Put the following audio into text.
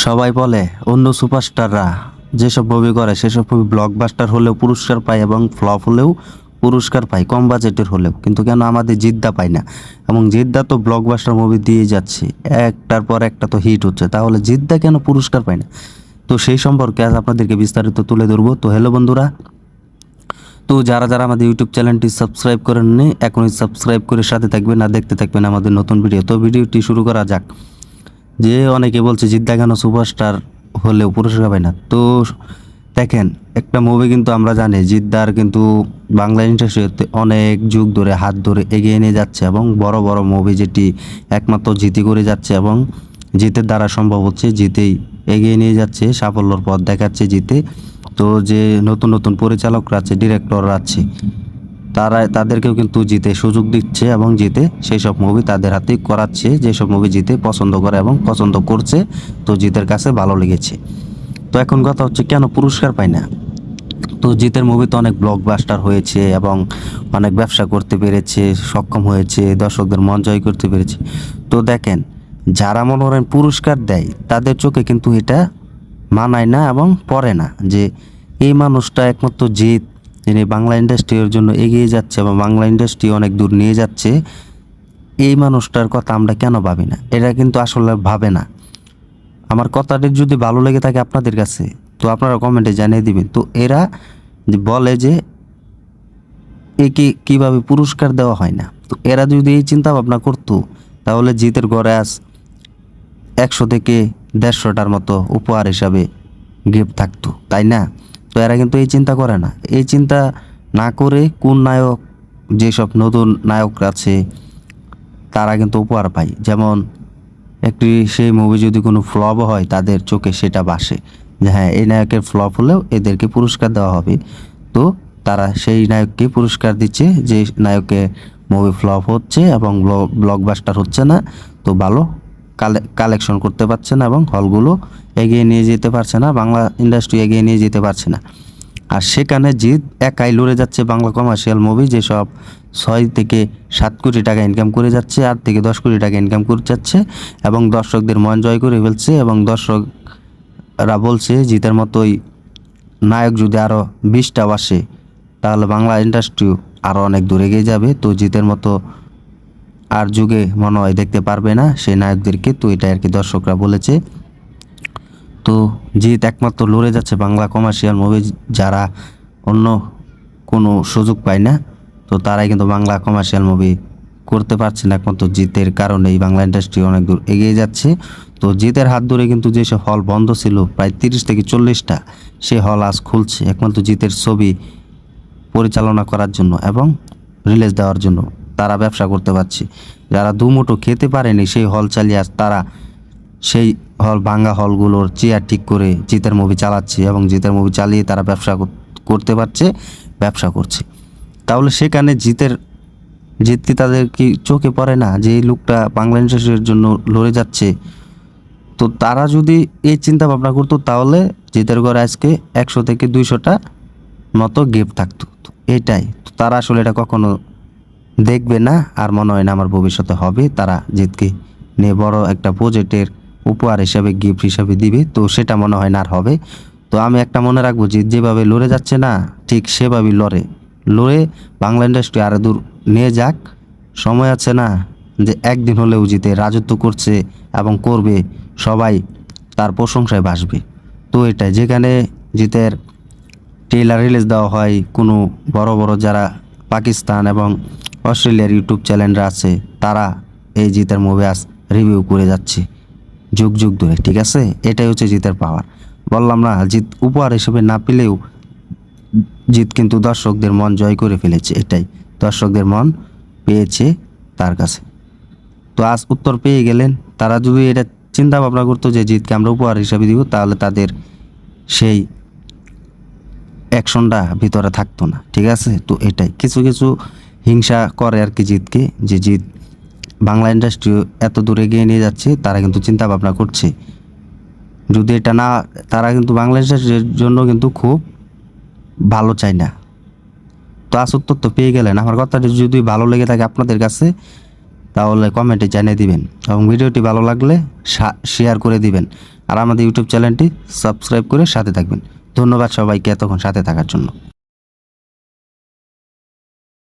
সবাই বলে অন্য সুপারস্টাররা যেসব মুভি করে সেসব মুভি ব্লকবাস্টার হলেও পুরস্কার পায় এবং ফ্লপ হলেও পুরস্কার পায় কম বাজেটের হলেও, কিন্তু কেন আমাদের জিদ্দা পায় না? এবং জিদ্দা তো ব্লকবাস্টার মুভি দিয়ে যাচ্ছে, একটার পর একটা তো হিট হচ্ছে, তাহলে জিদ্দা কেন পুরস্কার পায় না? তো সেই সম্পর্কে আজ আপনাদেরকে বিস্তারিত তুলে ধরবো। তো হ্যালো বন্ধুরা, তো যারা যারা আমাদের ইউটিউব চ্যানেলটি সাবস্ক্রাইব করেননি এখনই সাবস্ক্রাইব করে সাথে থাকবেন আর দেখতে থাকবেন আমাদের নতুন ভিডিও। তো ভিডিওটি শুরু করা যাক। যে অনেকে বলছে জিদ্দা কেন সুপারস্টার হলেও পুরস্কার পায় না। তো দেখেন, একটা মুভি কিন্তু আমরা জানি জিদ্দার কিন্তু বাংলা ইন্ডাস্ট্রিতে অনেক যুগ ধরে হাত ধরে এগিয়ে নিয়ে যাচ্ছে এবং বড় বড় মুভি যেটি একমাত্র জিতে করে যাচ্ছে এবং জিতের দ্বারা সম্ভব হচ্ছে, জিতেই এগিয়ে নিয়ে যাচ্ছে, সাফল্যর পথ দেখাচ্ছে জিতে। তো যে নতুন নতুন পরিচালকরা আছে, ডিরেক্টররা আছে, তাদেরকেও কিন্তু জিতে সুযোগ দিচ্ছে এবং জিতে সেই সব মুভি তাদের হাতেই করাচ্ছে, যেসব মুভি জিতে পছন্দ করে এবং পছন্দ করছে। তো জিতের কাছে ভালো লেগেছে। তো এখন কথা হচ্ছে কেন পুরস্কার পায় না? তো জিতের মুভি তো অনেক ব্লকবাস্টার হয়েছে এবং অনেক ব্যবসা করতে পেরেছে, সক্ষম হয়েছে, দর্শকদের মন জয় করতে পেরেছে। তো দেখেন, যারা মনে করেন পুরস্কার দেয় তাদের চোখে কিন্তু এটা মানায় না এবং পড়ে না যে এই মানুষটা একমাত্র জিত, যিনি বাংলা ইন্ডাস্ট্রির জন্য এগিয়ে যাচ্ছে এবং বাংলা ইন্ডাস্ট্রি অনেক দূর নিয়ে যাচ্ছে, এই মানুষটার কথা আমরা কেন ভাবি না? এটা কিন্তু আসলে ভাবে না। আমার কথাটি যদি ভালো লেগে থাকে আপনাদের কাছে, তো আপনারা কমেন্টে জানিয়ে দিবেন। তো এরা বলে যে একে কীভাবে পুরস্কার দেওয়া হয় না। তো এরা যদি এই চিন্তা ভাবনা করতো তাহলে জিতের ঘরে আজ 100 থেকে 150টার মতো উপহার হিসাবে গিফট থাকতো, তাই না? তো এরা কিন্তু এই চিন্তা করে না। এই চিন্তা না করে কোন নায়ক, যেসব নতুন নায়করা আছে তারা কিন্তু উপহার পায়। যেমন একটি সেই মুভি যদি কোনো ফ্লপ হয় তাদের চোখে সেটা ভাসে যে হ্যাঁ, এই নায়কের ফ্লপ হলেও এদেরকে পুরস্কার দেওয়া হবে। তো তারা সেই নায়ককে পুরস্কার দিচ্ছে যে নায়কে মুভি ফ্লপ হচ্ছে এবং ব্লকবাস্টার হচ্ছে না, তো ভালো কালেকশন করতে পারছে না এবং হলগুলো এগিয়ে নিয়ে যেতে পারছে না, বাংলা ইন্ডাস্ট্রি এগিয়ে নিয়ে যেতে পারছে না। আর সেখানে জিৎ একাই লড়ে যাচ্ছে বাংলা কমার্শিয়াল মুভি, যেসব 6 থেকে 7 কোটি টাকা ইনকাম করে যাচ্ছে, 8 থেকে 10 কোটি টাকা ইনকাম করে যাচ্ছে এবং দর্শকদের মন জয় করে ফেলছে। এবং দর্শকরা বলছে জিতের মতোই নায়ক যদি আরও 20টা আসে তাহলে বাংলা ইন্ডাস্ট্রিও আরও অনেক দূরে এগিয়ে যাবে। তো জিতের মতো আর যুগে মনে হয় দেখতে পারবে না সেই নায়কদেরকে। তো এটা আর কি দর্শকরা বলেছে। তো জিৎ একমাত্র লড়ে যাচ্ছে বাংলা কমার্শিয়াল মুভি, যারা অন্য কোনো সুযোগ পায় না, তো তারাই কিন্তু বাংলা কমার্শিয়াল মুভি করতে পারছে না। একমাত্র জিতের কারণেই বাংলা ইন্ডাস্ট্রি অনেক দূর এগিয়ে যাচ্ছে। তো জিতের হাত ধরে কিন্তু যেসব হল বন্ধ ছিল প্রায় 30 থেকে 40টা, সে হল আজ খুলছে একমাত্র জিতের ছবি পরিচালনা করার জন্য এবং রিলিজ দেওয়ার জন্য। তারা ব্যবসা করতে পারছে। যারা দুমুঠো খেতে পারেনি সেই হল চালিয়ে আজ তারা সেই ভাঙ্গা হলগুলোর চেয়ার ঠিক করে জিতের মুভি চালাচ্ছে এবং জিতের মুভি চালিয়ে তারা ব্যবসা করতে পারছে, ব্যবসা করছে। তাহলে সেখানে জিত কি তাদের কি চোখে পড়ে না যে এই লোকটা বাংলা ইন্ডাস্ট্রির জন্য লড়ে যাচ্ছে? তো তারা যদি এই চিন্তা ভাবনা করতো তাহলে জিতের ঘরে আজকে 100 থেকে 200টা মতো গিফট থাকতো। তো এটাই, তো তারা আসলে এটা কখনো দেখবে না আর মনে হয় না আমার ভবিষ্যতে হবে। তারা জিতকে নিয়ে বড় একটা প্রজেক্টের উপহার হিসাবে গিফট হিসাবে দিবে, তো সেটা মনে হয় না আর হবে। তো আমি একটা মনে রাখবো, জিত যেভাবে লড়ে যাচ্ছে না ঠিক সেভাবেই লড়ে বাংলা ইন্ডাস্ট্রি আরো দূর নিয়ে যাক। সময় আছে না যে একদিন হলেও জিতে রাজত্ব করছে এবং করবে, সবাই তার প্রশংসায় ভাসবে। তো এটাই, যেখানে জিতের ট্রেলার রিলিজ দেওয়া হয় কোনো বড় বড় যারা পাকিস্তান এবং অস্ট্রেলিয়ার ইউটিউব চ্যানেলরা আছে, তারা এই জিতের মুভি আজ রিভিউ করে যাচ্ছে যুগ যুগ ধরে। ঠিক আছে, এটাই হচ্ছে জিতের পাওয়ার। বললাম না, জিত উপহার হিসেবে না পেলেও জিত কিন্তু দর্শকদের মন জয় করে ফেলেছে। এটাই, দর্শকদের মন পেয়েছে তার কাছে। তো আজ উত্তর পেয়ে গেলেন। তারা যদি এটা চিন্তা ভাবনা করতো যে জিতকে আমরা উপহার হিসাবে দিব, তাহলে তাদের সেই অ্যাকশনটা ভিতরে থাকতো না। ঠিক আছে, তো এটাই, কিছু কিছু হিংসা করে আর কি জিতকে, যে জিত বাংলা ইন্ডাস্ট্রি এত দূরে এগিয়ে নিয়ে যাচ্ছে, তারা কিন্তু চিন্তা ভাবনা করছে যদি এটা না, তারা কিন্তু বাংলা ইন্ডাস্ট্রির জন্য কিন্তু খুব ভালো চায় না। তো আজ উত্তর তো পেয়ে গেলেন। আমার কথাটি যদি ভালো লেগে থাকে আপনাদের কাছে তাহলে কমেন্টে জানিয়ে দিবেন এবং ভিডিওটি ভালো লাগলে শেয়ার করে দিবেন। আর আমাদের ইউটিউব চ্যানেলটি সাবস্ক্রাইব করে সাথে থাকবেন। ধন্যবাদ সবাইকে এতক্ষণ সাথে থাকার জন্য।